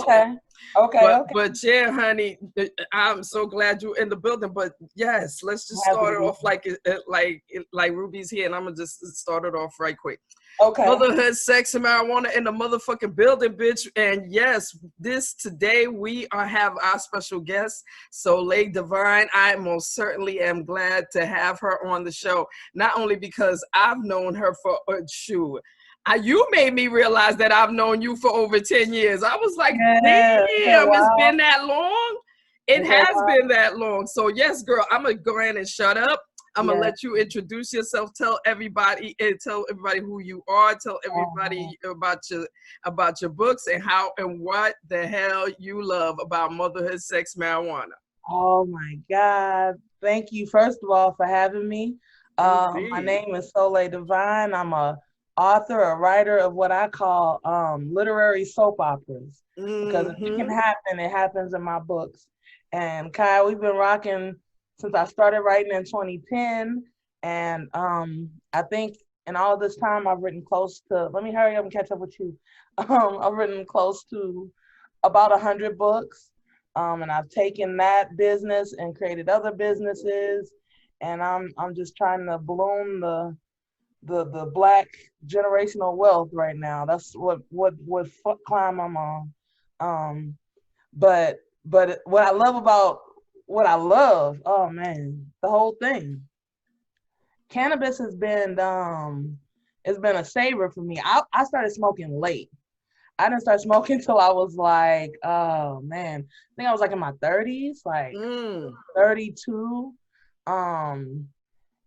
Okay. Okay. Okay. But yeah, honey, I'm so glad you're in the building. But yes, let's just Happy start to it be off like Ruby's here, and I'm gonna just start it off right quick. here. Okay. Motherhood, sex, and marijuana in the motherfucking building, bitch. And yes, this today we have our special guest, Solae Dehvine. I most certainly am glad to have her on the show. Not only because I've known her for you made me realize that I've known you for over 10 years. I was like, Yeah. Okay. damn, it's Wow. been that long? It Okay. has Wow. been that long. So yes, girl, I'm gonna go ahead and shut up. I'm gonna Yeah. let you introduce yourself. Tell everybody who you are. Tell everybody Oh, about your books and how and what the hell you love about motherhood, sex, marijuana. oh my God. Thank you, first of all, for having me. My Indeed. name is Solae Dehvine. I'm a author, a writer of what I call literary soap operas. Because if it can Mm-hmm. happen, it happens in my books. And Kai, we've been rocking since I started writing in 2010. And I think in all this time, I've written close to, let me hurry up and catch up with you. I've written close to about 100 books. And I've taken that business and created other businesses. And I'm just trying to bloom the black generational wealth right now. That's what climb I'm on. Um, but what I love about what I love, oh man, the whole thing. Cannabis has been it's been a saver for me. I started smoking late. I didn't start smoking till I was like, oh man, I think I was like in my 30s, like Mm. 32. Um,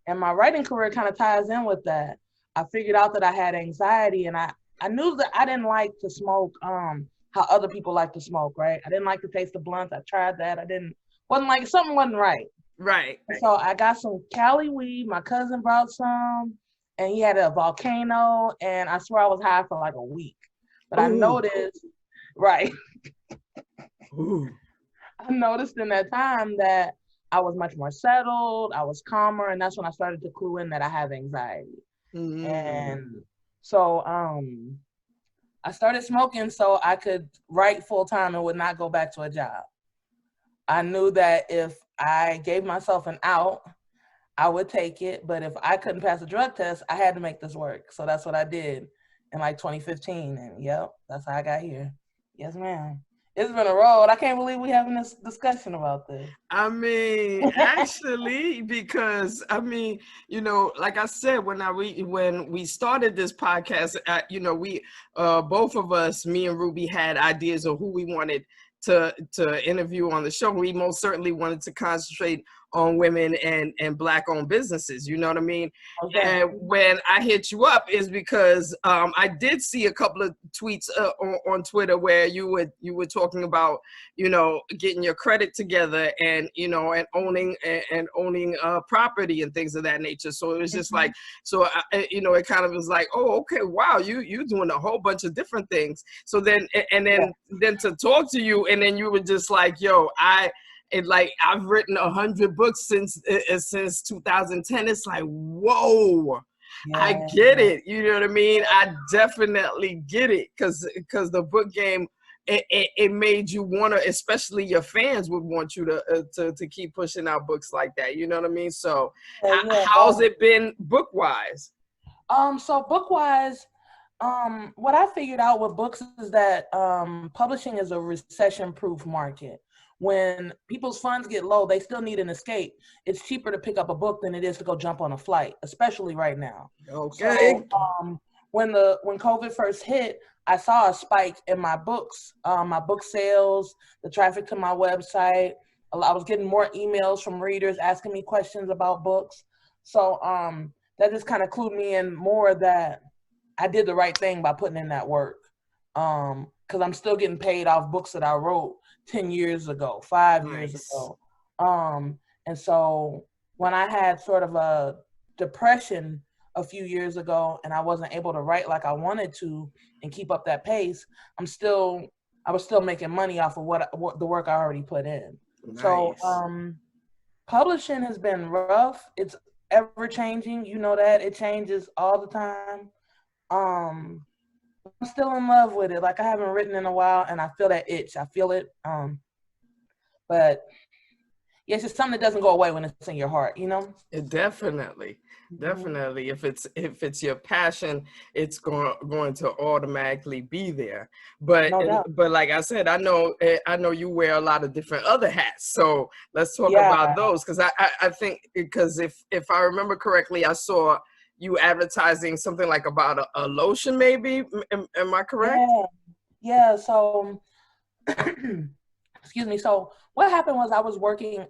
and my writing career kind of ties in with that. I figured out that I had anxiety, and I knew that I didn't like to smoke how other people like to smoke, right? I didn't like the taste of blunts. I tried that. I didn't wasn't like something wasn't right. Right. So I got some Cali weed. My cousin brought some, and he had a volcano, and I swear I was high for like a week. But I Ooh. noticed, right? Ooh. I noticed in that time that I was much more settled. I was calmer, and that's when I started to clue in that I have anxiety. Mm. And so I started smoking so I could write full time and would not go back to a job. I knew that if I gave myself an out, I would take it. But if I couldn't pass a drug test, I had to make this work. So that's what I did in like 2015. And yep, that's how I got here. Yes, ma'am. It's been a road. I can't believe we having this discussion about this. I mean, actually, because I mean, like I said, when we started this podcast, we both of us, me and Ruby, had ideas of who we wanted to interview on the show. We most certainly wanted to concentrate on women and black owned businesses. You know what I mean? Okay. And when I hit you up is because I did see a couple of tweets on Twitter where you were talking about getting your credit together and and owning property and things of that nature. So it was just like it kind of was like, oh, okay, wow, you doing a whole bunch of different things. So then Yeah. then to talk to you, and then you were just like, yo, I've written 100 books since 2010. It's like, whoa, I Yeah. get it. You know what I mean? I definitely get it because the book game, it made you want to, especially your fans would want you to keep pushing out books like that. You know what I mean? So how's Yeah. it been book wise? So book wise, what I figured out with books is that publishing is a recession proof market. When people's funds get low, they still need an escape. It's cheaper to pick up a book than it is to go jump on a flight, especially right now. Okay. So when COVID first hit, I saw a spike in my book sales, the traffic to my website. I was getting more emails from readers asking me questions about books. So that just kind of clued me in more that I did the right thing by putting in that work. Because I'm still getting paid off books that I wrote 10 years ago, 5 years Nice. ago. And so when I had sort of a depression a few years ago and I wasn't able to write like I wanted to and keep up that pace, I was still making money off of what the work I already put in. So Nice. publishing has been rough. It's ever changing. You know that it changes all the time. Um, I'm still in love with it. Like I haven't written in a while, and I feel that itch. I feel it. But yeah, it's just something that doesn't go away when it's in your heart, you know? Definitely, Mhm. definitely. If it's your passion, it's going to automatically be there. But No doubt. but like I said, I know you wear a lot of different other hats. So let's talk Yeah. about those, because I think, because if I remember correctly, I saw you advertising something like about a lotion, maybe. Am I correct? Yeah. Yeah. So excuse me. So what happened was I was working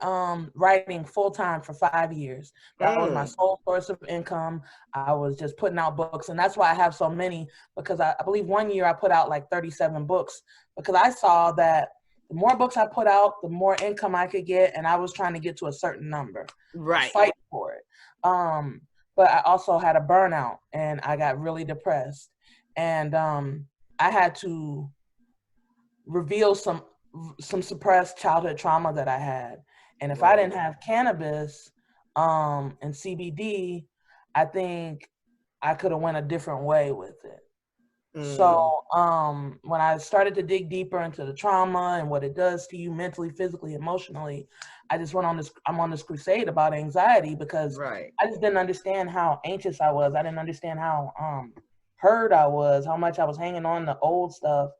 writing full time for 5 years. That was my Mm, sole source of income. I was just putting out books, and that's why I have so many, because I believe one year I put out like 37 books, because I saw that the more books I put out, the more income I could get, and I was trying to get to a certain number. I was right. fighting for it. Um, but I also had a burnout, and I got really depressed, and I had to reveal some suppressed childhood trauma that I had. And if I didn't Whoa. have cannabis and CBD, I think I could have went a different way with it. Mm, So when I started to dig deeper into the trauma and what it does to you mentally, physically, emotionally, I just went on this. I'm on this crusade about anxiety, because right. I just didn't understand how anxious I was. I didn't understand how hurt I was, how much I was hanging on to old stuff,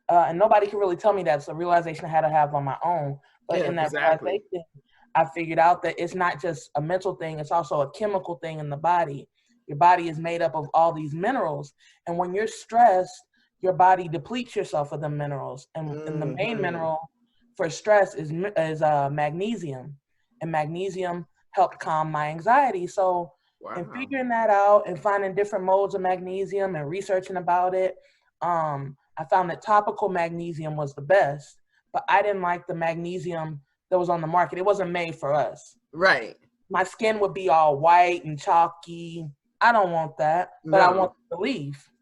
and nobody could really tell me that. It's a realization I had to have on my own. But Yeah, in that exactly. realization, I figured out that it's not just a mental thing, it's also a chemical thing in the body. Your body is made up of all these minerals. And when you're stressed, your body depletes yourself of the minerals. And the main Hmm. mineral for stress is magnesium. And magnesium helped calm my anxiety. So, in Wow. figuring that out and finding different modes of magnesium and researching about it, I found that topical magnesium was the best, but I didn't like the magnesium that was on the market. It wasn't made for us. Right. My skin would be all white and chalky. I don't want that, but I want No. the relief.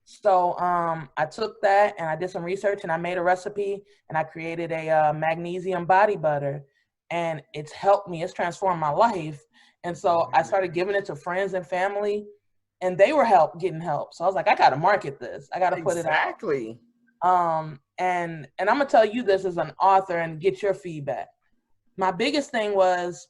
So I took that and I did some research and I made a recipe and I created a magnesium body butter, and it's helped me. It's transformed my life. And so I started giving it to friends and family, and they were getting help. So I was like, I got to market this. I got to put it out. Exactly. And I'm gonna tell you this as an author and get your feedback. My biggest thing is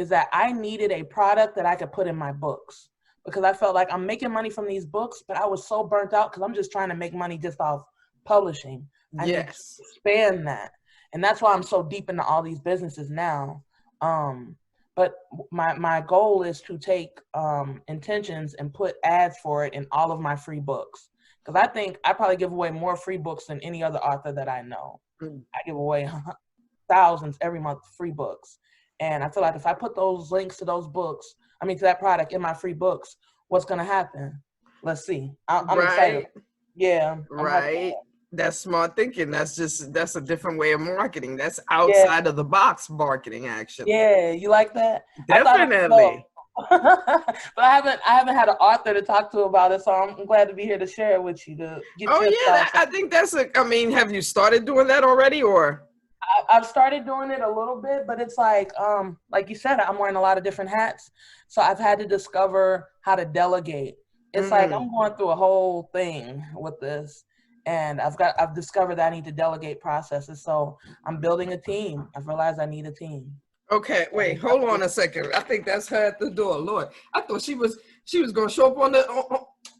that I needed a product that I could put in my books, because I felt like I'm making money from these books, but I was so burnt out because I'm just trying to make money just off publishing. I need to Yes. expand that, and that's why I'm so deep into all these businesses now. Um, but my goal is to take intentions and put ads for it in all of my free books, because I think I probably give away more free books than any other author that I know. Mm, I give away thousands every month, free books. And I feel like if I put those links to those books, I mean, to that product in my free books, what's going to happen? Let's see. I'm excited. right. Yeah, I'm hyped about Right. That's smart thinking. That's a different way of marketing. That's it. outside of the box marketing, actually. Yeah, you like that? I thought it was dope. Definitely. But I haven't had an author to talk to about it, so I'm glad to be here to share it with you to get Oh your yeah, thoughts. I think I mean, have you started doing that already, or? I've started doing it a little bit, but it's like you said, I'm wearing a lot of different hats. So I've had to discover how to delegate. It's like Mm, I'm going through a whole thing with this. And I've discovered that I need to delegate processes. So I'm building a team. I've realized I need a team. okay, And wait, it's up hold on a second. I think that's her at the door. Lord, I thought she was gonna show up on the.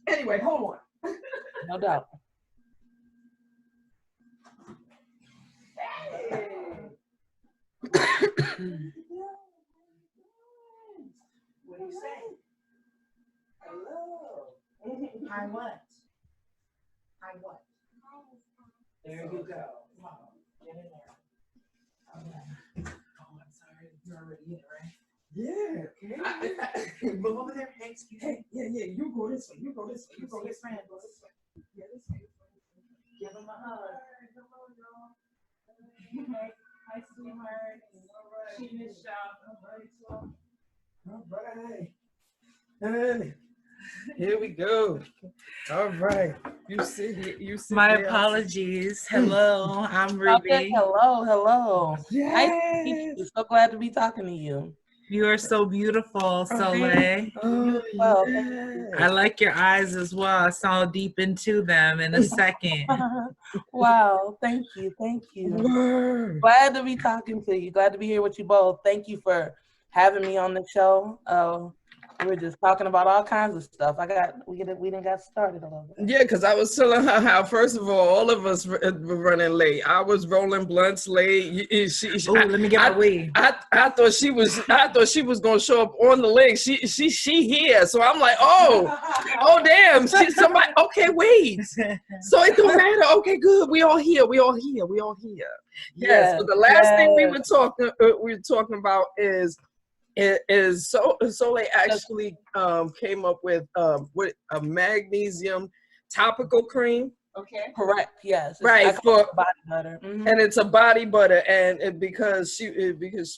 Anyway, hold on. no doubt. What do you say? Hello. I what? I what? There you go. Get in there. Oh, I'm sorry. You're already in, right? Yeah. Move over there. Hey, excuse me. Yeah. You go this way. You go this way. You go this way. Go this way. Yeah, this way. Give him a hug. Hi, sweetheart. She missed y'all. All right. Hey, here we go. All right. You sit My there. apologies. Hello, I'm Okay, Ruby. hello. Nice to meet Yes. you. So glad to be talking to you. You are so beautiful, Solae. You as well. Thank you. I like your eyes as well. I saw deep into them in a second. Wow, thank you, thank you. Word. Glad to be talking to you. Glad to be here with you both. Thank you for having me on the show. We were just talking about all kinds of stuff. We didn't got started a little bit. Yeah, because I was telling her how, first of all of us were running late. I was rolling blunts late. Oh, let me get my weed. I thought she was gonna show up on the link. She here. So I'm like, oh damn. Somebody. Okay, wait. So it don't matter. Okay, good. We all here. Yes. So the last thing we were talking about is Solae actually came up with a magnesium topical cream. Okay. Correct. Yes. Right, for body butter. Mm-hmm. And it's a body butter, and because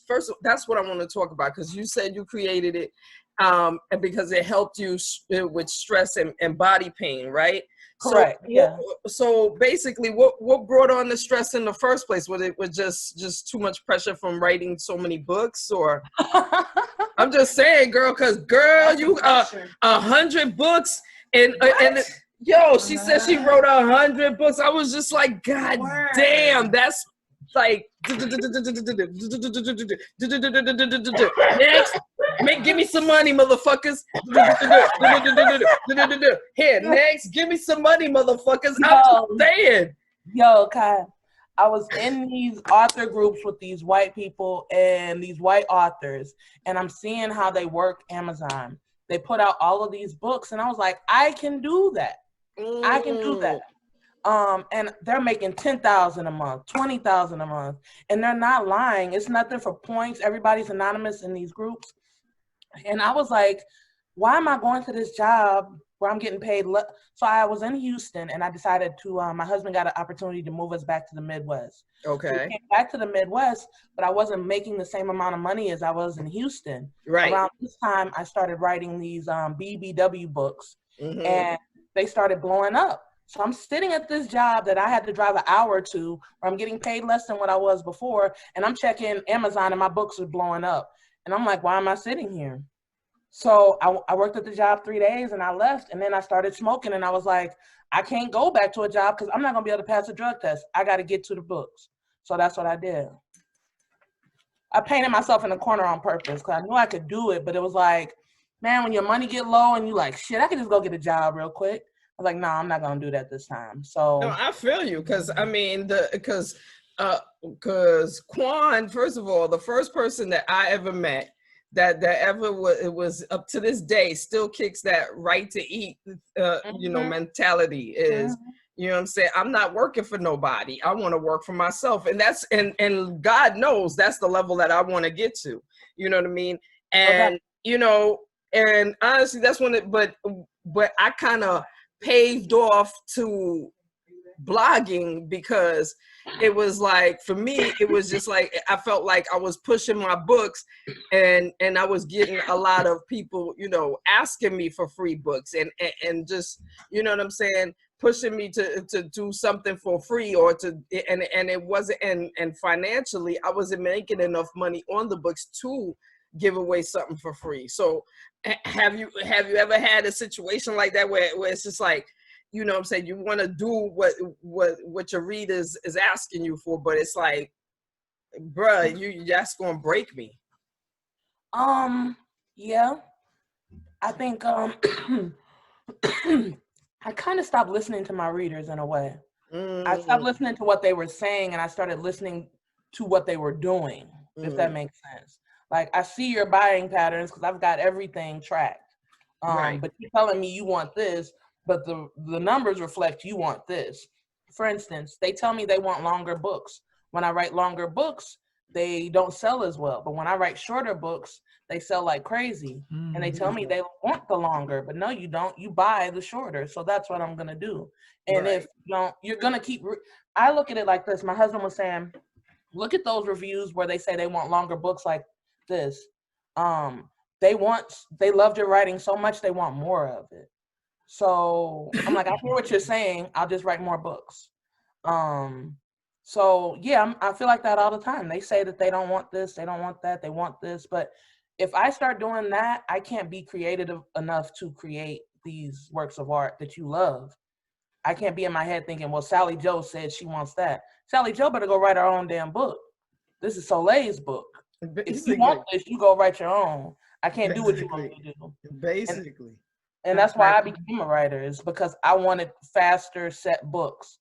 first that's what I want to talk about, because you said you created it and because it helped you with stress and body pain, right? Correct. So basically, what brought on the stress in the first place? Was it just too much pressure from writing so many books, or? I'm just saying, girl, because you 100 books and yo, she said she wrote 100 books. I was just like, God damn, that's like next. Give me some money, motherfuckers. Here, next, give me some money, motherfuckers. I'm saying. Yo, Kai, I was in these author groups with these white people and these white authors, and I'm seeing how they work Amazon. They put out all of these books, and I was like, I can do that. I can do that. And they're making $10,000 a month, $20,000 a month, and they're not lying. It's nothing for points. Everybody's anonymous in these groups. And I was like, why am I going to this job where I'm getting paid? So I was in Houston, and I decided to, my husband got an opportunity to move us back to the Midwest. Okay. So we came back to the Midwest, but I wasn't making the same amount of money as I was in Houston. Right. Around this time, I started writing these BBW books, and they started blowing up. So I'm sitting at this job that I had to drive an hour to, where I'm getting paid less than what I was before, and I'm checking Amazon, and my books are blowing up. And I'm like, why am I sitting here? So I worked at the job 3 days, and I left, and then I started smoking, and I was like, I can't go back to a job because I'm not going to be able to pass a drug test. I got to get to the books. So that's what I did. I painted myself in the corner on purpose because I knew I could do it, but it was like, man, when your money get low and you like, shit, I can just go get a job real quick. I was like, no, I'm not going to do that this time. So no, I feel you, because I mean, because Quan, first of all, the first person that I ever met that ever was up to this day still kicks that right to eat, mentality is, you know what I'm saying? I'm not working for nobody. I want to work for myself. And that's, and God knows that's the level that I want to get to, you know what I mean? And, and honestly, that's when but I kind of paved off to blogging, because it was like, for me, it was just like, I felt like I was pushing my books, and I was getting a lot of people, asking me for free books, and just, you know what I'm saying, pushing me to do something for free, or and it wasn't, and financially, I wasn't making enough money on the books to give away something for free. So have you ever had a situation like that where it's just like, you know what I'm saying, you want to do what your readers is asking you for, but it's like, bruh, you just gonna break me? Yeah, I think I kind of stopped listening to my readers in a way. I stopped listening to what they were saying, and I started listening to what they were doing, if that makes sense. Like, I see your buying patterns because I've got everything tracked. Right. But you're telling me you want this, but the numbers reflect you want this. For instance, they tell me they want longer books. When I write longer books, they don't sell as well. But when I write shorter books, they sell like crazy. And they tell me they want the longer, but no, you don't. You buy the shorter. So that's what I'm going to do. And if you don't, you're going to keep, I look at it like this. My husband was saying, look at those reviews where they say they want longer books like this. They loved your writing so much, they want more of it. So I'm like, I hear what you're saying. I'll just write more books. So yeah, I feel like that all the time. They say that they don't want this, they don't want that, they want this, but if I start doing that, I can't be creative enough to create these works of art that you love. I can't be in my head thinking, well, Sally Joe said she wants that. Sally Joe better go write her own damn book. This is Soleil's book. If you want Basically, this, you go write your own. I can't do what you want me to do. And basically. and that's why I became a writer, is because I wanted faster set books.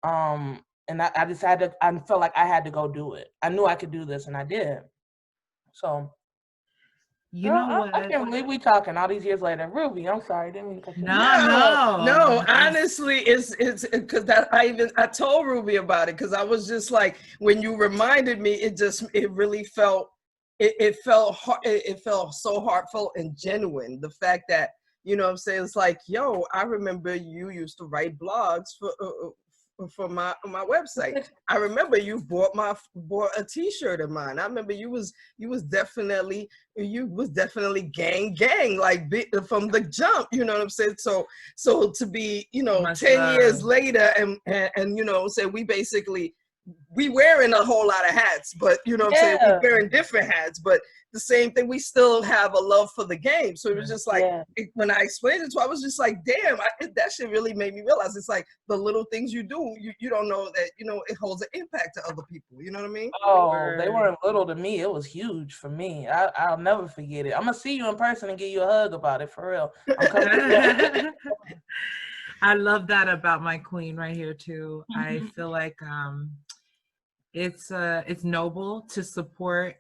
And I just had to, I felt like I had to go do it. I knew I could do this, and I did. So, You girl, know I what? can't believe we talking all these years later. Ruby, I'm sorry, didn't mean to cut you off. No. Honestly, it's because that I told Ruby about it, because I was just like, when you reminded me, it really felt it felt it felt so heartfelt and genuine. The fact that, you know what I'm saying, it's like, yo, I remember you used to write blogs for my website. I remember you bought a t-shirt of mine. I remember you was definitely gang like from the jump, you know what I'm saying? So to be, you know, 10 years later, and you know what I'm saying, we wearing a whole lot of hats, but you know what I'm saying, we wearing different hats, but the same thing, we still have a love for the game. So it was just like, when I explained it to her, I was just like, damn, that shit really made me realize, it's like the little things you do, you don't know that, you know, it holds an impact to other people, you know what I mean? Oh, they weren't little to me. It was huge for me. I'll never forget it. I'm gonna see you in person and give you a hug about it, for real. I'm coming. I love that about my queen right here too. I feel like it's noble to support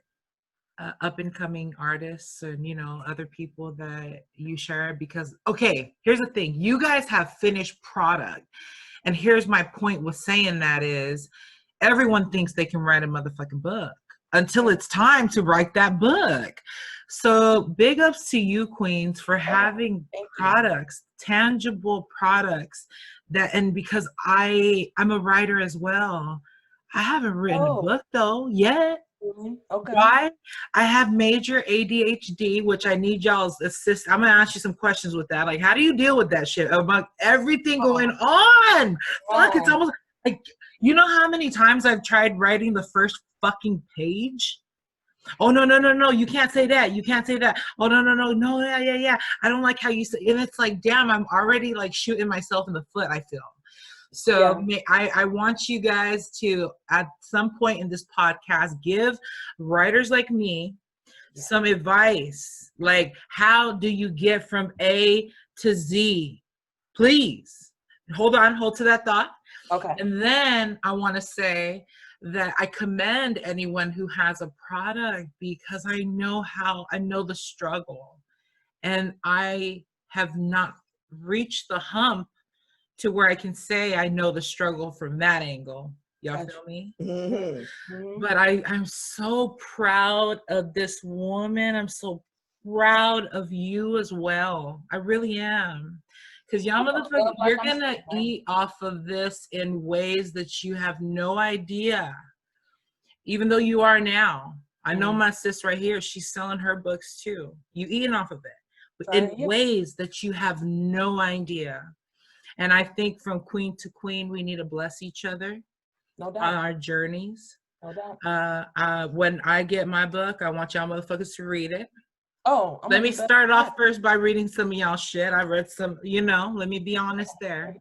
up and coming artists and, you know, other people that you share, because, okay, here's the thing, you guys have finished product, and here's my point with saying that is, everyone thinks they can write a motherfucking book until it's time to write that book. So big ups to you, queens, for having products, tangible products that, and because I'm a writer as well. I haven't written a book though yet. Okay. Why? I have major ADHD, which I need y'all's assist. I'm gonna ask you some questions with that. Like, how do you deal with that shit about everything going on? Fuck, it's almost like, you know how many times I've tried writing the first fucking page? Oh no, you can't say that. You can't say that. Oh no, yeah. I don't like how you say, and it's like, damn, I'm already like shooting myself in the foot, I feel. So I want you guys to, at some point in this podcast, give writers like me some advice. Like, how do you get from A to Z? Please hold to that thought. Okay. And then I want to say that I commend anyone who has a product, because I know the struggle, and I have not reached the hump to where I can say I know the struggle from that angle. Y'all feel me? Mm-hmm. But I'm so proud of this woman. I'm so proud of you as well. I really am. Because y'all motherfuckers, you're going to eat off of this in ways that you have no idea. Even though you are now. I know my sis right here, she's selling her books too. You eating off of it. But in ways that you have no idea. And I think from queen to queen, we need to bless each other on our journeys. No doubt. When I get my book, I want y'all motherfuckers to read it. Oh, let me start off first by reading some of y'all shit. I read some, you know, let me be honest there.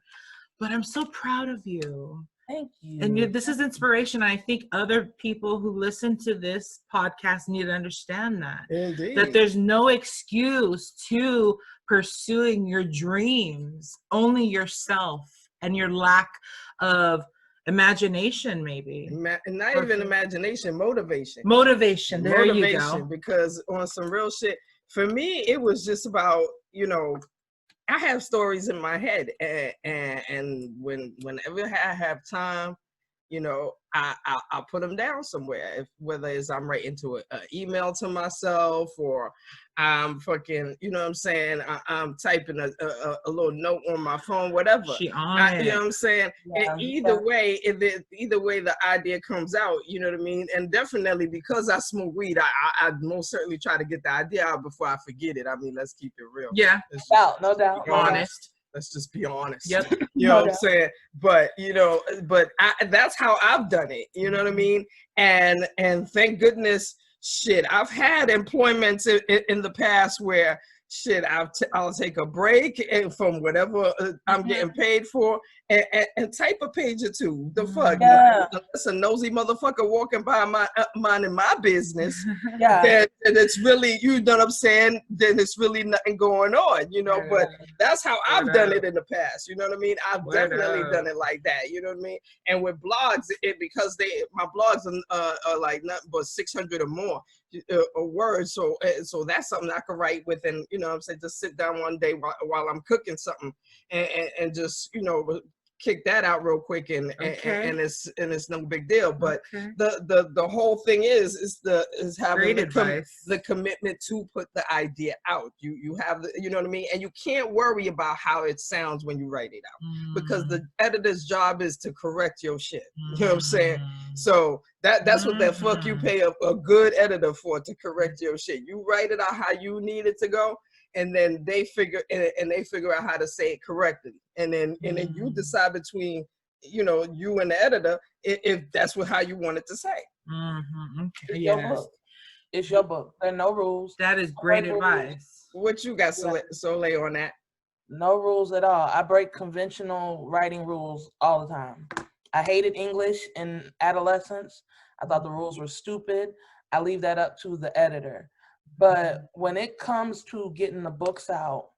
But I'm so proud of you. Thank you. And this is inspiration. I think other people who listen to this podcast need to understand that. Indeed. That there's no excuse to pursuing your dreams, only yourself and your lack of imagination, maybe. Not even imagination, motivation. There you go. Because on some real shit, for me, it was just about, you know, I have stories in my head, and whenever I have time, you know, I'll put them down somewhere. Whether it's I'm writing to an email to myself, or I'm fucking, you know what I'm saying, I'm typing a little note on my phone, whatever. You know what I'm saying? And either way the idea comes out, you know what I mean? And definitely because I smoke weed, I most certainly try to get the idea out before I forget it. I mean, let's keep it real. Yeah. No doubt. Honest. Let's just be honest. Yep. You know what I'm saying? But, you know, that's how I've done it. You know what I mean? And thank goodness shit, I've had employments in the past where shit, I'll take a break and from whatever I'm getting paid for and type a page or two. The fuck? Yeah. Unless a nosy motherfucker walking by minding my business, Yeah. then it's really, you know what I'm saying? Then it's really nothing going on, you know. But that's how I've done it in the past. You know what I mean? I've definitely done it like that. You know what I mean? And with blogs, because my blogs are like nothing but 600 or more a word, so that's something I could write with, and you know what I'm saying, just sit down one day while I'm cooking something and just, you know, kick that out real quick, and it's no big deal. But the whole thing is having the commitment to put the idea out. You have the, you know what I mean, and you can't worry about how it sounds when you write it out, because the editor's job is to correct your shit. You know what I'm saying? So that's what that fuck you pay a good editor for, to correct your shit. You write it out how you need it to go, and then they figure out how to say it correctly, and then you decide between, you know, you and the editor if that's how you want it to say. It's your book. It's your book. There are no rules. That is great advice. What you got, Solae, on that? No rules at all. I break conventional writing rules all the time. I hated English in adolescence. I thought the rules were stupid. I leave that up to the editor. But when it comes to getting the books out,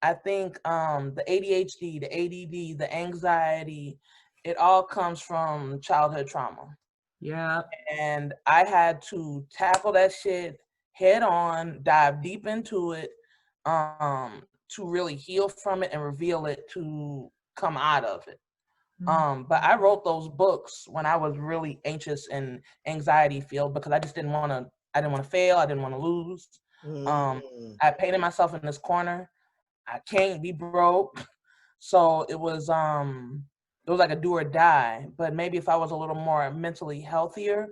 I think the ADHD, the ADD, the anxiety, it all comes from childhood trauma. Yeah. And I had to tackle that shit head on, dive deep into it, to really heal from it and reveal it, to come out of it. But I wrote those books when I was really anxious and anxiety filled, because I just didn't want to fail. I didn't want to lose. I painted myself in this corner. I can't be broke. So it was like a do or die. But maybe if I was a little more mentally healthier,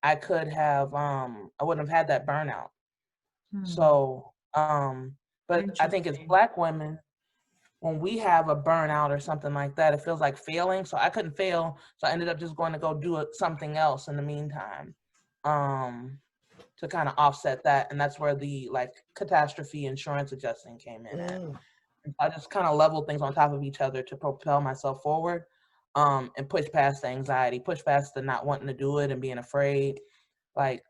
I could have, I wouldn't have had that burnout. So, but I think as Black women, when we have a burnout or something like that, it feels like failing. So I couldn't fail. So I ended up just going to go do something else in the meantime, to kind of offset that. And that's where the like catastrophe insurance adjusting came in at. I just kind of leveled things on top of each other to propel myself forward, and push past the anxiety, push past the not wanting to do it and being afraid. Like,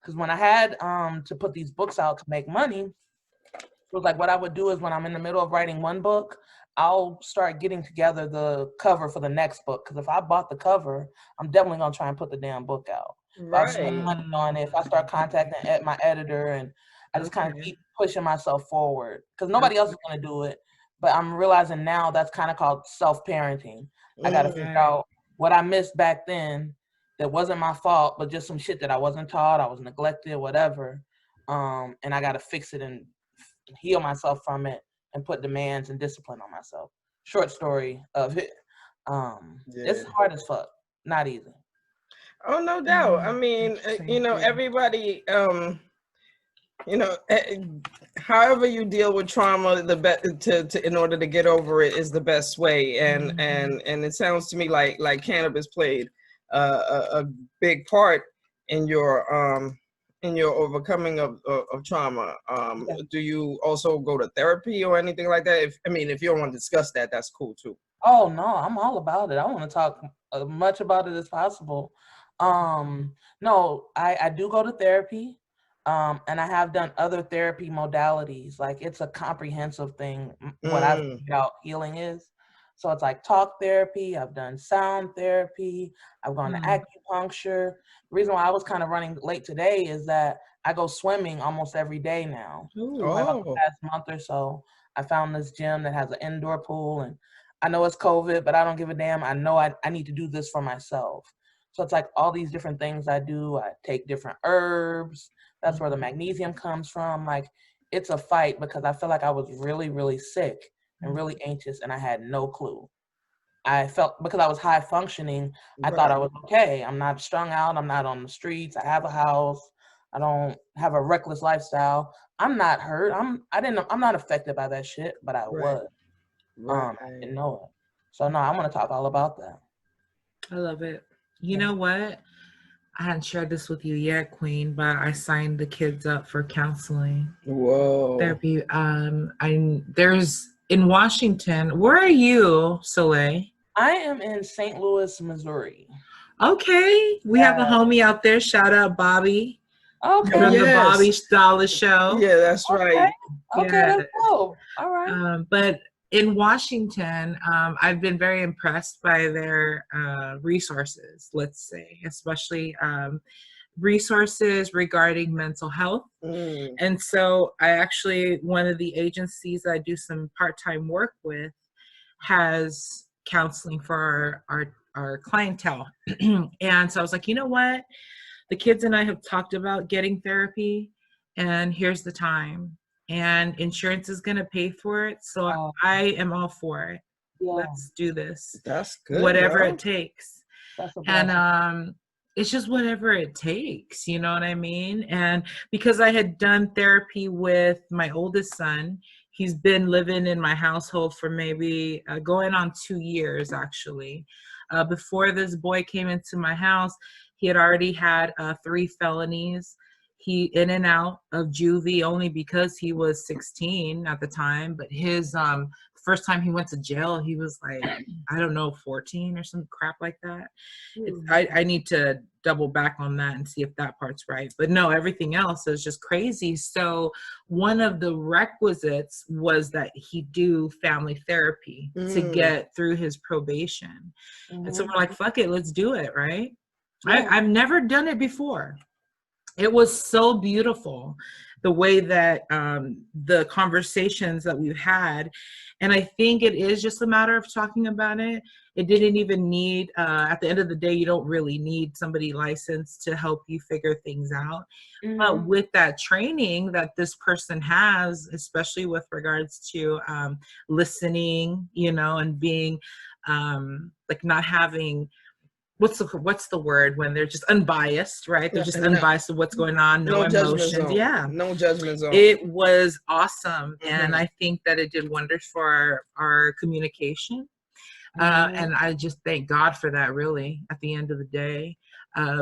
because when I had to put these books out to make money, it was like what I would do is when I'm in the middle of writing one book, I'll start getting together the cover for the next book. Because if I bought the cover, I'm definitely going to try and put the damn book out. If I spend money on it, if I start contacting my editor, and I just kind of keep pushing myself forward, because nobody else is going to do it. But I'm realizing now that's kind of called self-parenting. I got to figure out what I missed back then that wasn't my fault, but just some shit that I wasn't taught, I was neglected, whatever. And I got to fix it and heal myself from it and put demands and discipline on myself. Short story of it. It's hard as fuck. Not easy. Oh, no doubt. I mean, you know, everybody, you know, however you deal with trauma, in order to get over it is the best way. And it sounds to me like cannabis played a big part in your overcoming of trauma. Do you also go to therapy or anything like that? If you don't want to discuss that, that's cool too. Oh no, I'm all about it. I want to talk as much about it as possible. No, I do go to therapy, and I have done other therapy modalities. Like, it's a comprehensive thing. What I've figured out healing is. So it's like talk therapy. I've done sound therapy. I've gone to acupuncture. The reason why I was kind of running late today is that I go swimming almost every day now. About the past month or so, I found this gym that has an indoor pool, and I know it's COVID, but I don't give a damn. I know I need to do this for myself. So it's like all these different things I do. I take different herbs. That's where the magnesium comes from. Like, it's a fight, because I feel like I was really, really sick and really anxious, and I had no clue. I felt, because I was high functioning, I thought I was okay. I'm not strung out. I'm not on the streets. I have a house. I don't have a reckless lifestyle. I'm not hurt. I'm not affected by that shit, but I was. I didn't know it. So no, I'm gonna talk all about that. I love it. You know what? I hadn't shared this with you yet, Queen, but I signed the kids up for counseling Whoa. therapy. There's in Washington. Where are you, Soleil? I am in St. Louis, Missouri. Okay, we have a homie out there. Shout out Bobby Okay. from the Bobby Yes. Dollar Show. Yeah, that's Okay. right. Okay, Yeah. that's cool. All right. But in Washington, I've been very impressed by their resources, let's say, especially resources regarding mental health. Mm. And so I actually, one of the agencies that I do some part-time work with has counseling for our clientele. And so I was like, you know what? The kids and I have talked about getting therapy, and here's the time. And insurance is going to pay for it. So Oh, I am all for it. yeah, Let's do this. That's good. Whatever Yo. it takes. that's a And blessing. it's just whatever it takes, you know what I mean? And because I had done therapy with my oldest son, he's been living in my household for maybe going on 2 years, actually. Before this boy came into my house, he had already had 3 felonies. He in and out of juvie only because he was 16 at the time, but his first time he went to jail, he was like, I don't know, 14 or some crap like that. I need to double back on that and see if that part's right. But no, everything else is just crazy. So one of the requisites was that he do family therapy to get through his probation. And so we're like, fuck it, let's do it, right? Yeah. I've never done it before. It was so beautiful, the way that the conversations that we've had. And I think it is just a matter of talking about it. It didn't even need, at the end of the day, you don't really need somebody licensed to help you figure things out. But with that training that this person has, especially with regards to listening, you know, and being like not having, what's the word when they're just unbiased, right? They're just unbiased of what's going on, no emotions. Yeah. No judgment zone. It was awesome. And I think that it did wonders for our communication. And I just thank God for that, really, at the end of the day.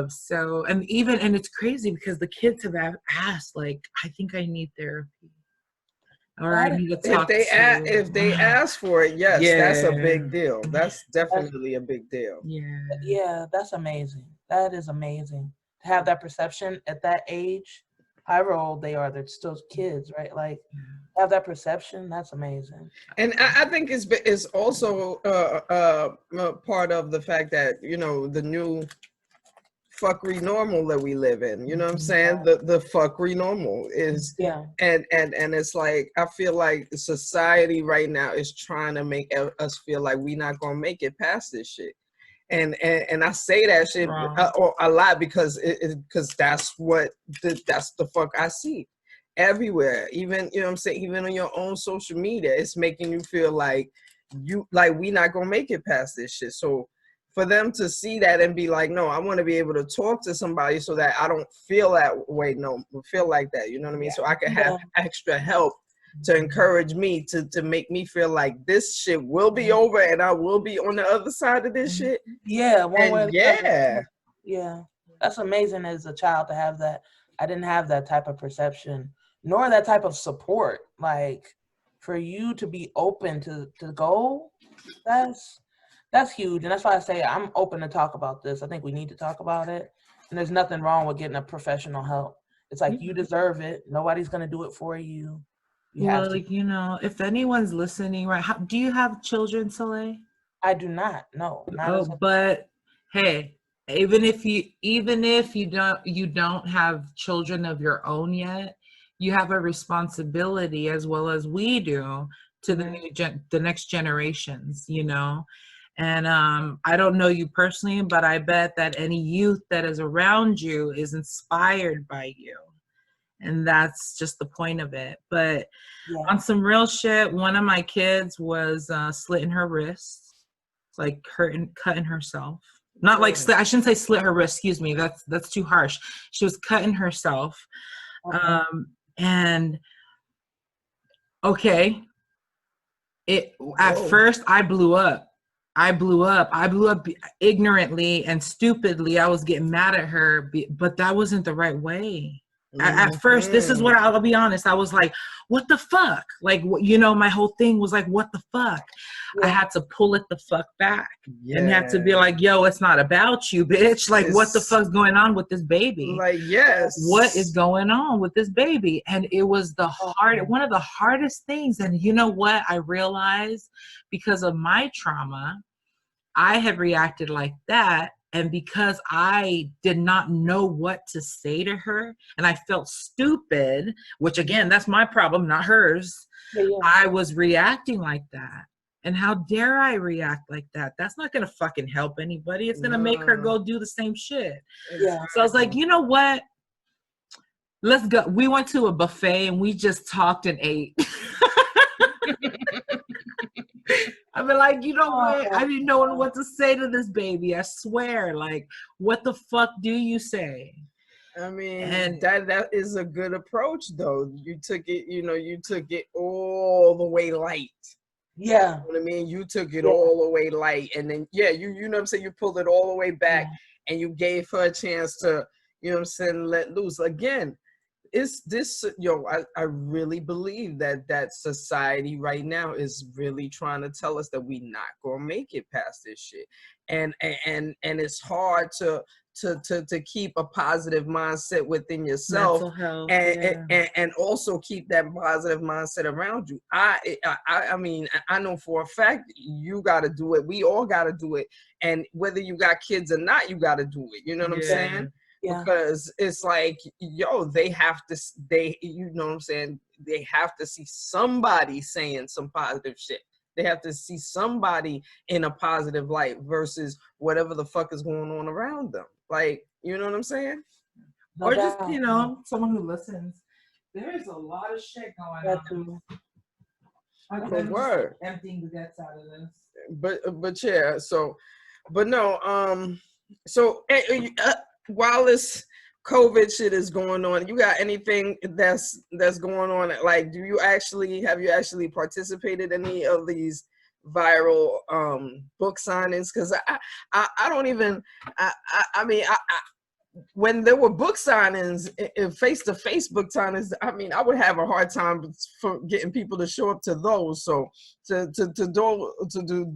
So, and it's crazy because the kids have asked, like, I think I need therapy. Or I need to talk if they ask for it, yes, that's a Yeah. big deal. That's definitely a big deal. Yeah. That's amazing. That is amazing to have that perception at that age, however old they are. They're still kids, right? Like have that perception. That's amazing. And I think it's also part of the fact that, you know, the new fuckery normal that we live in, you know what I'm saying? The fuckery normal is, and it's like, I feel like society right now is trying to make us feel like we're not gonna make it past this shit. And I say that shit a lot because that's the fuck I see everywhere. Even, you know what I'm saying, even on your own social media, it's making you feel like we not gonna make it past this shit. So for them to see that and be like, no, I want to be able to talk to somebody so that I don't feel that way, feel like that, you know what I mean? So I can have extra help to encourage me, to make me feel like this shit will be over and I will be on the other side of this shit. Yeah, one way or the other. Yeah. Yeah, that's amazing as a child to have that. I didn't have that type of perception, nor that type of support. Like for you to be open to go, that's huge. And that's why I say I'm open to talk about this. I think we need to talk about it. And there's nothing wrong with getting a professional help. It's like you deserve it. Nobody's gonna do it for you. You have to. You know, if anyone's listening, right? Do you have children, Soleil? I do not. No. But hey, even if you don't have children of your own yet, you have a responsibility, as well as we do, to the next generations, you know. And I don't know you personally, but I bet that any youth that is around you is inspired by you. And that's just the point of it. But on some real shit, one of my kids was slitting her wrist, like cutting herself. Not like I shouldn't say slit her wrist. Excuse me. That's too harsh. She was cutting herself. And okay, at first I blew up. I blew up. I blew up ignorantly and stupidly. I was getting mad at her, but that wasn't the right way. At first, this is what I'll be honest. I was like, what the fuck? Like, you know, my whole thing was like, what the fuck? Yeah. I had to pull it the fuck back and had to be like, yo, it's not about you, bitch. Like, what the fuck's going on with this baby? Like, yes. What is going on with this baby? And it was one of the hardest things. And you know what? I realized because of my trauma, I had reacted like that. And because I did not know what to say to her and I felt stupid, which again, that's my problem, not hers. Yeah. I was reacting like that. And how dare I react like that? That's not going to fucking help anybody. It's going to make her go do the same shit. Yeah. So I was like, you know what? Let's go. We went to a buffet and we just talked and ate. I've been like, you know what? I didn't know what to say to this baby. I swear. Like, what the fuck do you say? I mean, and that is a good approach, though. You took it all the way light. Yeah. You know what I mean? You took it all the way light. And then, you know what I'm saying? You pulled it all the way back and you gave her a chance to, you know what I'm saying, let loose. Again, it's this, I really believe that society right now is really trying to tell us that we not gonna make it past this shit. And it's hard to keep a positive mindset within yourself. Mental health, and also keep that positive mindset around you. I mean, I know for a fact you gotta do it. We all gotta do it. And whether you got kids or not, you gotta do it. You know what I'm saying? Yeah. Because it's like, they have to, you know what I'm saying? They have to see somebody saying some positive shit. They have to see somebody in a positive light versus whatever the fuck is going on around them. Like, you know what I'm saying? No or doubt. Just, someone who listens. There's a lot of shit going on. I'm just emptying the guts out of this. But yeah, but no, while this COVID shit is going on, you got anything that's going on? Like, have you actually participated in any of these viral book signings? Because I don't even, I mean, when there were book signings, face-to-face book signings, I mean, I would have a hard time for getting people to show up to those. So to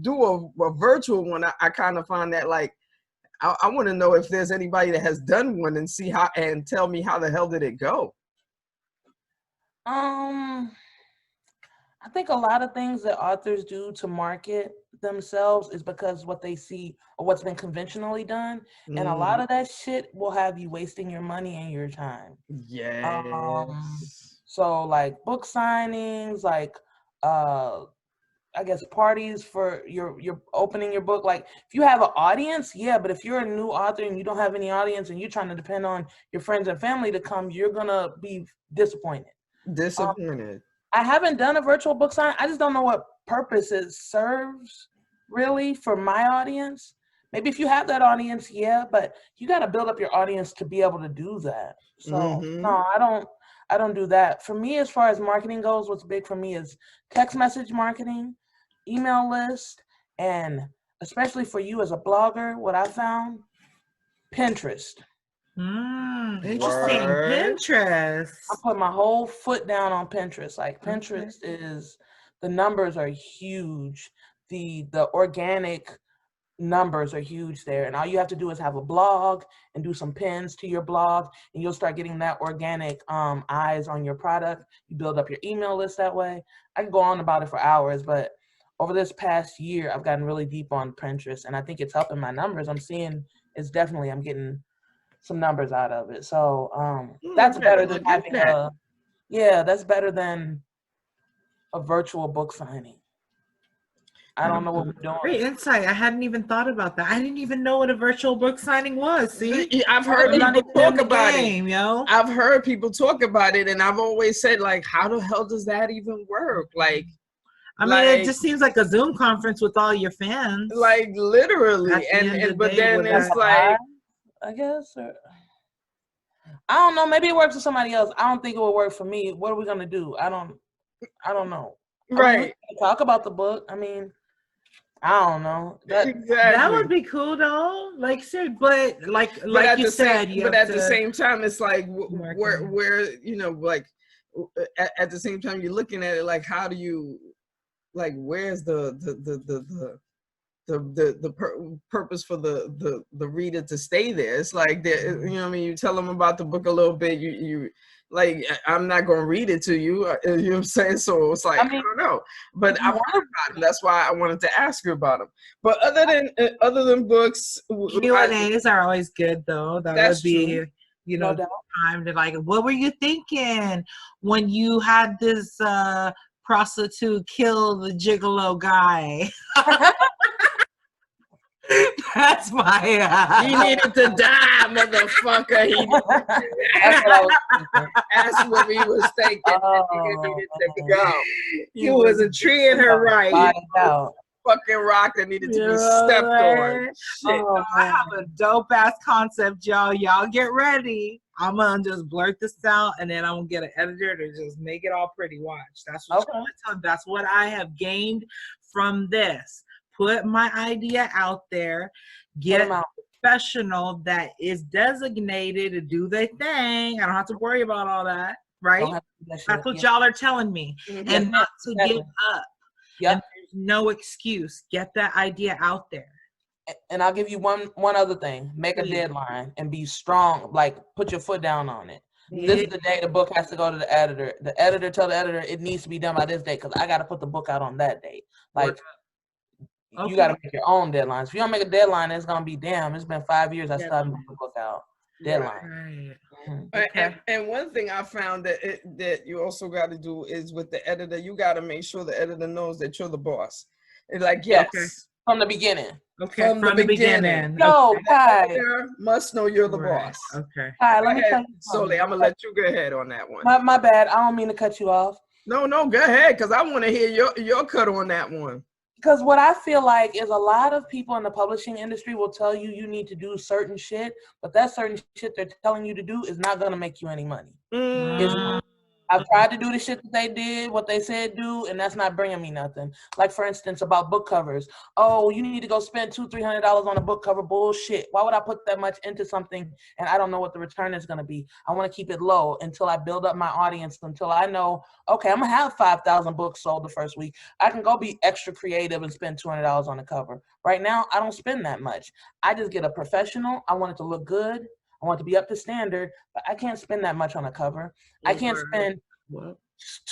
do a virtual one, I kind of find that like, I want to know if there's anybody that has done one and see how, and tell me how the hell did it go? I think a lot of things that authors do to market themselves is because what they see or what's been conventionally done. And a lot of that shit will have you wasting your money and your time. Yes. So like book signings, like, I guess parties for you're opening your book. Like if you have an audience, but if you're a new author and you don't have any audience and you're trying to depend on your friends and family to come, you're gonna be disappointed. I haven't done a virtual book sign. I just don't know what purpose it serves really for my audience. Maybe if you have that audience, but you got to build up your audience to be able to do that. So no, I don't do that. For me, as far as marketing goes, what's big for me is text message marketing, email list, and especially for you as a blogger, what I found, Pinterest. Interesting. Pinterest. I put my whole foot down on Pinterest. Like Pinterest is, the numbers are huge. The organic numbers are huge there. And all you have to do is have a blog and do some pins to your blog, and you'll start getting that organic eyes on your product. You build up your email list that way. I can go on about it for hours, but over this past year, I've gotten really deep on Pinterest, and I think it's helping my numbers. I'm seeing I'm getting some numbers out of it. So that's better than having that's better than a virtual book signing. I don't know what we're doing. Great insight. I hadn't even thought about that. I didn't even know what a virtual book signing was. See, I've heard people talk about it. I've heard people talk about it, and I've always said, like, how the hell does that even work? Like, I mean, it just seems like a Zoom conference with all your fans. Like literally, but then it's like, I guess, I don't know. Maybe it works for somebody else. I don't think it will work for me. What are we gonna do? I don't know. Right. Talk about the book. I mean, I don't know. Exactly. That would be cool though. Like, sir, but like you said, you but have at the same time, it's like where like at the same time you're looking at it like, how do you, like, where's the purpose for the reader to stay there? It's like, you know what I mean, you tell them about the book a little bit, you like, I'm not gonna read it to you, you know what I'm saying? So it's like, I don't know, but I wonder about them. That's why I wanted to ask you about them. But other than books, Q&As are always good though. That would be true. Time to, like, what were you thinking when you had this prostitute kill the gigolo guy? That's my he needed to die, motherfucker. That's what he was thinking. He needed to go. He wasn't treating her right. Fucking rock that needed to be stepped on. Shit. I have a dope ass concept, y'all. Y'all get ready. I'm gonna just blurt this out, and then I'm gonna get an editor to just make it all pretty. Watch. That's what that's what I have gained from this. Put my idea out there. Get a professional that is designated to do their thing. I don't have to worry about all that, right? That's what y'all are telling me, and not to give up. And there's no excuse. Get that idea out there. And I'll give you one other thing. Make a deadline and be strong. Like, put your foot down on it. This is the day the book has to go to the editor. The editor tell the editor it needs to be done by this date, because I got to put the book out on that date. Like, you got to make your own deadlines. If you don't make a deadline, it's gonna be, damn, it's been 5 years I still haven't put the book out. Deadline. And one thing I found that you also got to do is with the editor, you got to make sure the editor knows that you're the boss. It's like, yes, from the beginning. Okay, from the beginning. No, Kai must know you're the boss. Okay. Kai, let me tell you Solae, I'm gonna let you go ahead on that one. My bad. I don't mean to cut you off. No, go ahead, because I want to hear your cut on that one. Because what I feel like is a lot of people in the publishing industry will tell you you need to do certain shit, but that certain shit they're telling you to do is not going to make you any money. I've tried to do the shit that they did, what they said do, and that's not bringing me nothing. Like, for instance, about book covers. Oh, you need to go spend $200-300 on a book cover. Bullshit. Why would I put that much into something and I don't know what the return is going to be? I want to keep it low until I build up my audience, until I know, okay, I'm going to have 5,000 books sold the first week. I can go be extra creative and spend $200 on the cover. Right now, I don't spend that much. I just get a professional. I want it to look good. I want it to be up to standard, but I can't spend that much on a cover. I can't spend $2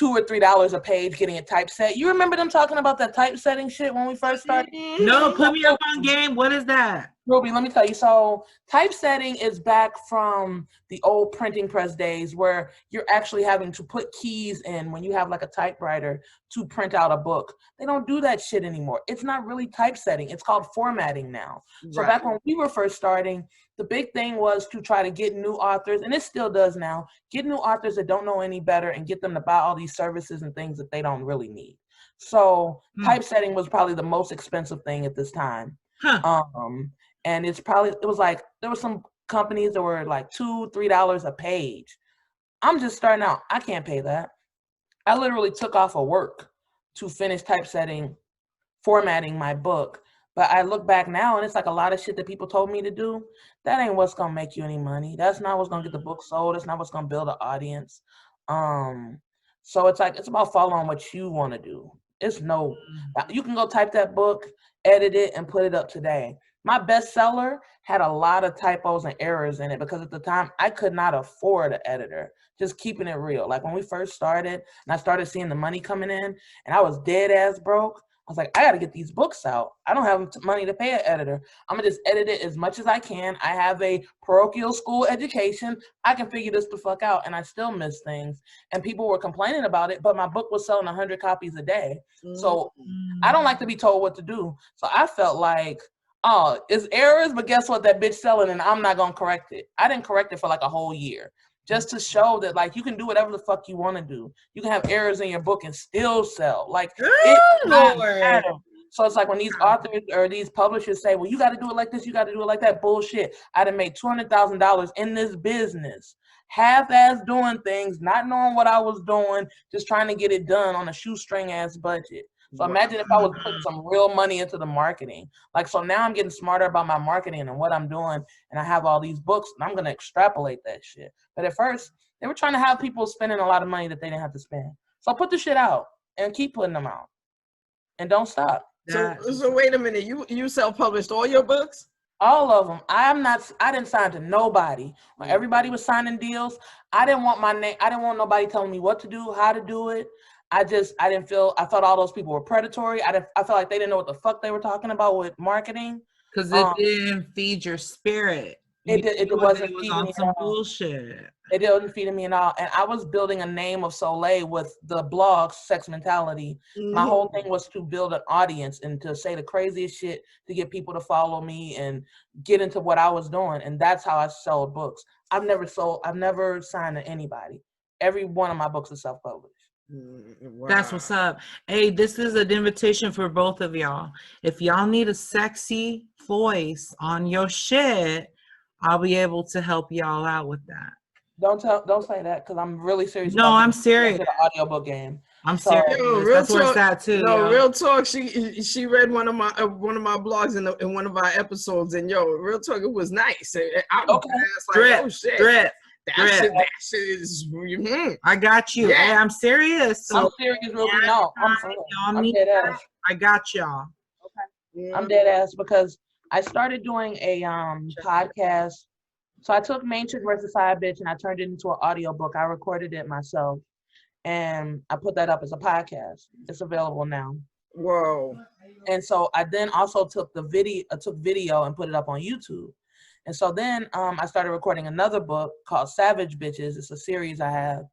or $3 a page getting it typeset. You remember them talking about that typesetting shit when we first started? No, put me up on game. What is that? Ruby, let me tell you. So typesetting is back from the old printing press days where you're actually having to put keys in when you have like a typewriter to print out a book. They don't do that shit anymore. It's not really typesetting. It's called formatting now. So back when we were first starting, the big thing was to try to get new authors, and it still does now, get new authors that don't know any better and get them to buy all these services and things that they don't really need. So typesetting was probably the most expensive thing at this time. And it was like, there were some companies that were like $2-3 a page. I'm just starting out. I can't pay that. I literally took off of work to finish typesetting, formatting my book. But I look back now and it's like a lot of shit that people told me to do. That ain't what's gonna make you any money. That's not what's gonna get the book sold. That's not what's gonna build an audience. So it's like, it's about following what you want to do. You can go type that book, edit it, and put it up today. My bestseller had a lot of typos and errors in it because at the time I could not afford an editor. Just keeping it real. Like when we first started and I started seeing the money coming in and I was dead ass broke, I was like, I got to get these books out. I don't have money to pay an editor. I'm going to just edit it as much as I can. I have a parochial school education. I can figure this the fuck out. And I still miss things. And people were complaining about it, but my book was selling 100 copies a day. So I don't like to be told what to do. So I felt like, oh, it's errors, but guess what? That bitch selling and I'm not going to correct it. I didn't correct it for like a whole year. Just to show that, like, you can do whatever the fuck you want to do. You can have errors in your book and still sell. Like, it's not matter. So it's like when these authors or these publishers say, well, you got to do it like this, you got to do it like that. Bullshit. I done made $200,000 in this business. Half-ass doing things, not knowing what I was doing, just trying to get it done on a shoestring-ass budget. So imagine if I was putting some real money into the marketing. Like, so now I'm getting smarter about my marketing and what I'm doing. And I have all these books and I'm going to extrapolate that shit. But at first, they were trying to have people spending a lot of money that they didn't have to spend. So put the shit out and keep putting them out. And don't stop. So wait a minute. You self-published all your books? All of them. I didn't sign to nobody. When everybody was signing deals, I didn't want my name. I didn't want nobody telling me what to do, how to do it. I thought all those people were predatory. I felt like they didn't know what the fuck they were talking about with marketing. Because it didn't feed your spirit. It wasn't feeding on me some bullshit. It wasn't feeding me at all. And I was building a name of Solae with the blog Sex Mentality. My whole thing was to build an audience and to say the craziest shit to get people to follow me and get into what I was doing. And that's how I sold books. I've never signed to anybody. Every one of my books is self-published. Wow. That's what's up. Hey, this is an invitation for both of y'all. If y'all need a sexy voice on your shit, I'll be able to help y'all out with that. Don't say that, because I'm really serious. No, I'm serious. The audiobook game. I'm serious. That's where it's at too. No, real talk. She read one of my blogs in one of our episodes, and real talk, it was nice. I was like, oh shit. Drip. That shit is. I got you. Yeah. Hey, I'm serious. So, I'm serious, Ruby. No, I'm dead ass. I got y'all. Okay. I'm dead ass because I started doing a podcast. So I took Main Chick versus Side Bitch and I turned it into an audiobook. I recorded it myself and I put that up as a podcast. It's available now. Whoa. And so I then also took video and put it up on YouTube. And so then I started recording another book called Savage Bitches. It's a series I have.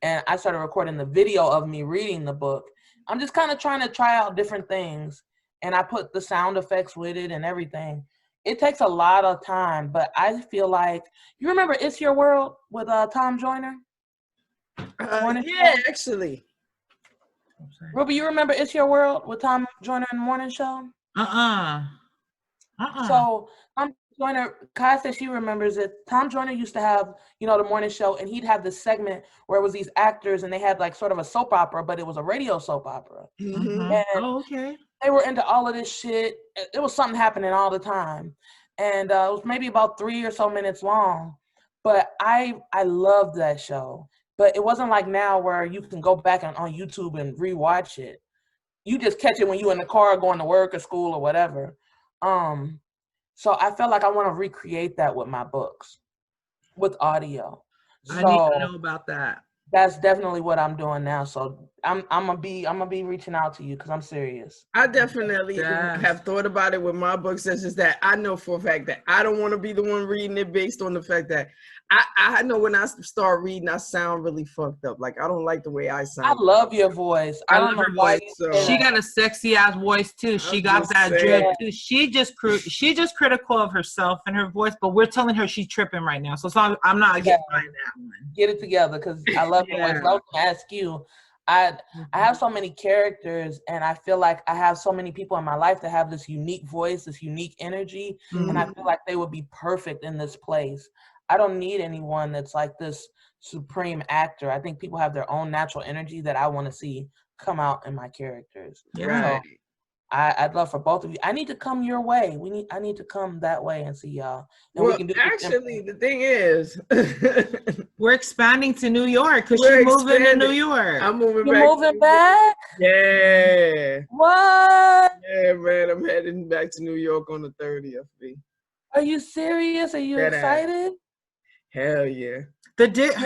And I started recording the video of me reading the book. I'm just kind of trying to try out different things. And I put the sound effects with it and everything. It takes a lot of time, but I feel like, you remember It's Your World with Tom Joyner? Yeah, actually. Ruby, you remember It's Your World with Tom Joyner in the morning show? So Tom Joyner, Kai said she remembers it. Tom Joyner used to have, the morning show, and he'd have this segment where it was these actors and they had like sort of a soap opera, but it was a radio soap opera. And okay. They were into all of this shit. It was something happening all the time. And it was maybe about 3 or so minutes long. But I loved that show. But it wasn't like now where you can go back on YouTube and rewatch it. You just catch it when you're in the car going to work or school or whatever. So I felt like I want to recreate that with my books, with audio. I need to know about that. That's definitely what I'm doing now. So I'm gonna be reaching out to you because I'm serious. I definitely have thought about it with my books. It's just that I know for a fact that I don't want to be the one reading it based on the fact that I know when I start reading, I sound really fucked up. Like I don't like the way I sound. I love your voice. I love her voice. She got a sexy ass voice too. She got that drip too. She just critical of herself and her voice, but we're telling her she's tripping right now. So I'm not getting behind that one. Get it together because I love your voice. I was gonna ask you. I have so many characters, and I feel like I have so many people in my life that have this unique voice, this unique energy, and I feel like they would be perfect in this place. I don't need anyone that's like this supreme actor. I think people have their own natural energy that I want to see come out in my characters. Right. So I'd love for both of you. I need to come your way. I need to come that way and see y'all. And well, we can do actually, the thing is, we're expanding to New York because she's moving to New York. I'm moving You're back. Moving back? Yeah. What? Yeah, man. I'm heading back to New York on the 30th. Are you serious? Are you excited? Hell yeah. Her dick's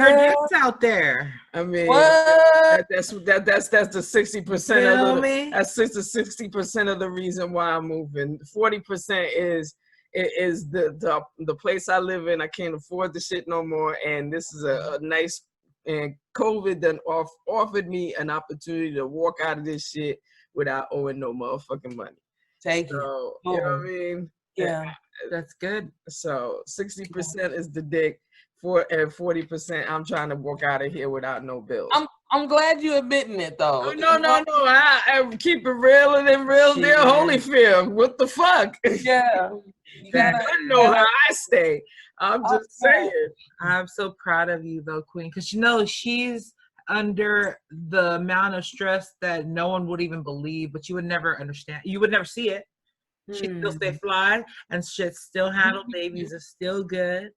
out there. I mean, what? that's the 60% of the, that's 60% of the reason why I'm moving. 40% is the place I live in. I can't afford the shit no more, and this is a nice, and COVID done offered me an opportunity to walk out of this shit without owing no motherfucking money. Take it. You know what I mean? Yeah, that's good. So 60% is the dick. And 40%, I'm trying to walk out of here without no bills. I'm glad you admitting it though. No. I keep it real and then real deal Holyfield. What the fuck? Yeah. I know how I stay. I'm just saying. I'm so proud of you though, Queen, because she's under the amount of stress that no one would even believe, but you would never understand. You would never see it. She still stay fly and shit still handle babies is still good.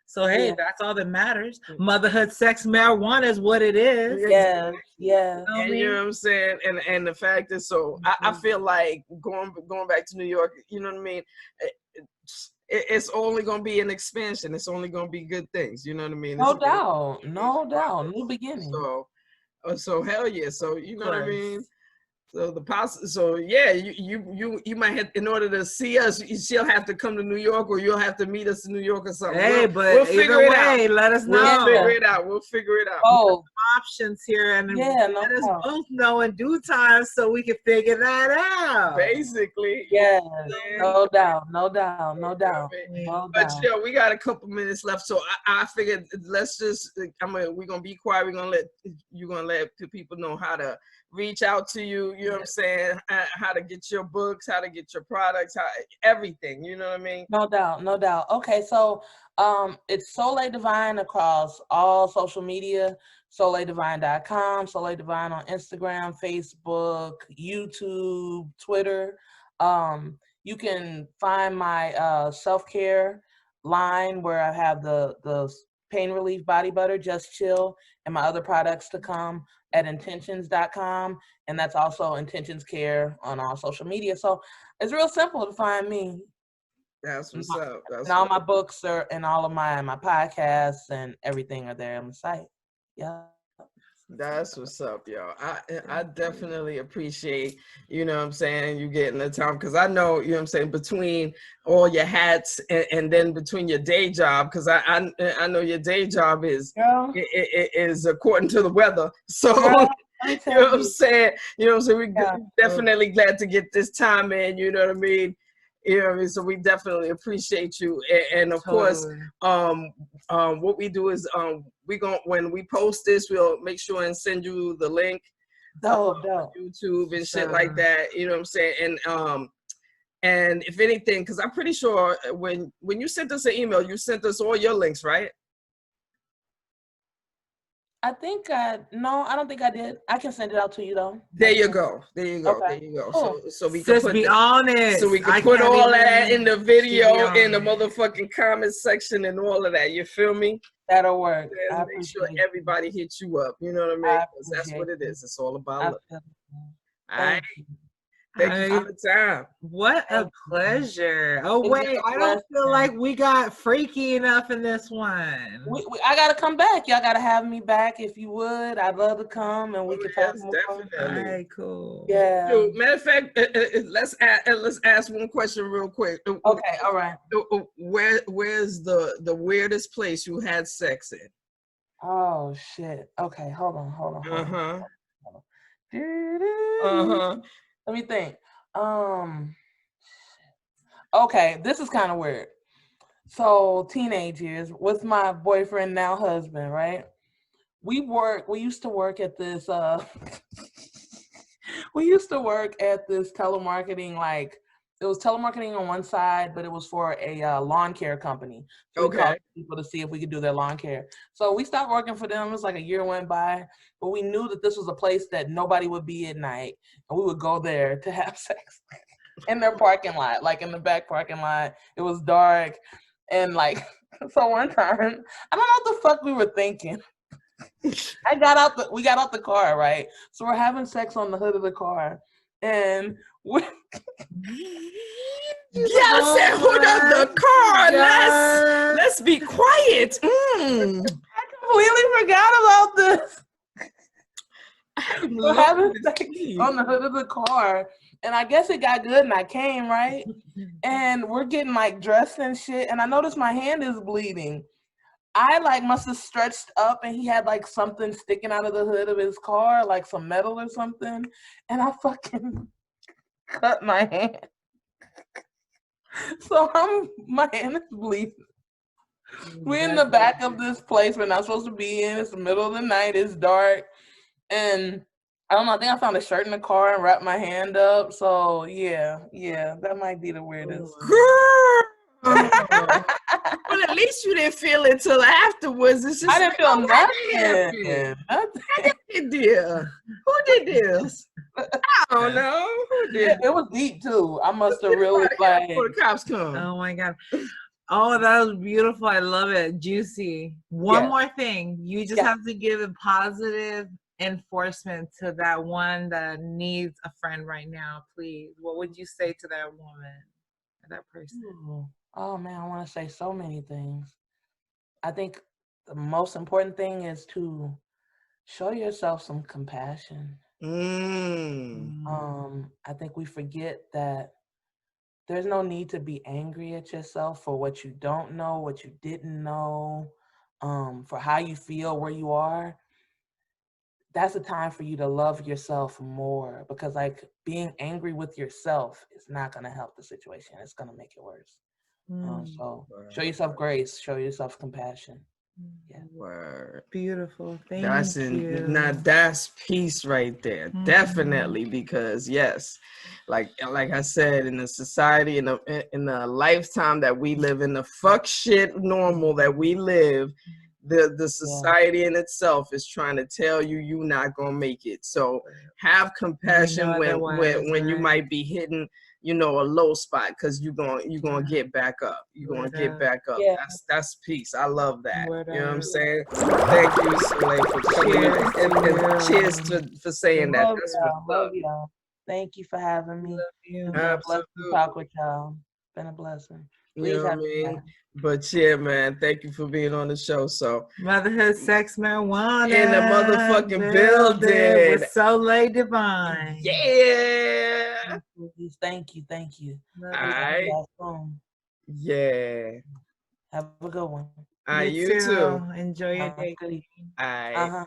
So hey, that's all that matters. Motherhood, sex, marijuana is what it is. Yeah. And you know what I'm saying? And the fact is, so I feel like going back to New York, you know what I mean? It's only gonna be an expansion. It's only gonna be good things. You know what I mean? No doubt. New beginning. So hell yeah. So you know what I mean? So yeah, you might have, in order to see us, she'll have to come to New York, or you'll have to meet us in New York or something. Hey, we'll figure it out. Let us know. We'll figure it out. Oh, options here, and let us both know in due time so we can figure that out. Basically, no doubt. But yeah, we got a couple minutes left, so I figured let's just. We're gonna be quiet. We're gonna let people know how to reach out to you, you know what I'm saying? How to get your books, how to get your products, everything, you know what I mean? No doubt. Okay, so it's Solae Dehvine across all social media, SolaeDehvine.com, Solae Dehvine on Instagram, Facebook, YouTube, Twitter. You can find my self-care line where I have the pain relief body butter, Just Chill, and my other products to come at intentions.com, and that's also Intentions Care on all social media. So it's real simple to find me. That's what's up. And all my books are, and all of my podcasts and everything are there on the site. Yeah. That's what's up, yo. I definitely appreciate, you know what I'm saying, you getting the time, because I know, you know what I'm saying, between all your hats and then between your day job, because I know your day job is according to the weather. So you know what I'm saying? You know what I'm saying? We're definitely glad to get this time in, you know what I mean? You know what I mean? So we definitely appreciate you. And of course, what we do is when we post this, we'll make sure and send you the link on YouTube and shit like that. You know what I'm saying? And if anything, because I'm pretty sure when you sent us an email, you sent us all your links, right? I don't think I did. I can send it out to you though. There you go. Okay. There you go. Cool. So we can be honest. So we can put all that in the video, in the motherfucking comment section, and all of that. You feel me? That'll work. Make sure everybody hits you up. You know what I mean? Because that's what it is. It's all about love. All right. Thank you for the time. What a pleasure. Oh, wait. I don't feel like we got freaky enough in this one. I got to come back. Y'all got to have me back if you would. I'd love to come and we can talk more. Definitely. All right, cool. Yeah. So, matter of fact, let's ask one question real quick. Okay, all right. Where's the weirdest place you had sex in? Oh, shit. Okay, hold on. Let me think. Okay, this is kind of weird. So teenage years with my boyfriend, now husband, right? We used to work at this telemarketing, like it was telemarketing on one side, but it was for a lawn care company. So we called people to see if we could do their lawn care. So we stopped working for them. It was like a year went by, but we knew that this was a place that nobody would be at night, and we would go there to have sex in their parking lot, like in the back parking lot. It was dark, and like so one time, I don't know what the fuck we were thinking. We got out the car, right? So we're having sex on the hood of the car, and we said, hold up the car. Let's be quiet. I completely forgot about this. We're having sex on the hood of the car, and I guess it got good, and I came, right? And we're getting like dressed and shit, and I noticed my hand is bleeding. I like must have stretched up, and he had like something sticking out of the hood of his car, like some metal or something, and I fucking cut my hand. So my hand is bleeding. We're in the back of this place we're not supposed to be in. It's the middle of the night. It's dark. And I don't know. I think I found a shirt in the car and wrapped my hand up. So yeah, that might be the weirdest. Oh Well, at least you didn't feel it till afterwards. It's just I didn't feel like, oh, nothing. Who did this? I don't know. Who did It was deep too. I must have really like. before the cops come? Oh my God. Oh, that was beautiful. I love it. Juicy. One Yes. more thing. You just Yes. have to give a positive enforcement to that one that needs a friend right now, please. What would you say to that woman or that person? Ooh. Oh man, I want to say so many things. I think the most important thing is to show yourself some compassion. I think we forget that there's no need to be angry at yourself for what you don't know, what you didn't know, for how you feel, where you are. That's a time for you to love yourself more, because like being angry with yourself is not going to help the situation. It's going to make it worse. So show yourself grace, show yourself compassion. Yeah. Word. Beautiful. Thank you. Now that's peace right there. Definitely, because yes, like I said, in the society, in the lifetime that we live in, the fuck shit normal that we live, the society in itself is trying to tell you you're not gonna make it. So have compassion when you might be hitting, you know, a low spot, because you're gonna get back up. You're gonna get back up. Yeah. That's peace. I love that. Word You know what I'm up. saying? Thank you, Solae, for coming in, and cheers for saying that. Love That's y'all. what's Love up. y'all. Thank you for having me. Love you. It's been a blessing to Absolutely. talk with y'all. Been a blessing. You Please know what I have me mean? back. But yeah, man, thank you for being on the show. So Motherhood, sex, marijuana. in the motherfucking building. With Solae Dehvine. Yeah. Please, thank you. Thank you. Love All you. right. Soon. Yeah. Have a good one. You too. Enjoy your day. Good evening. All right. Uh-huh.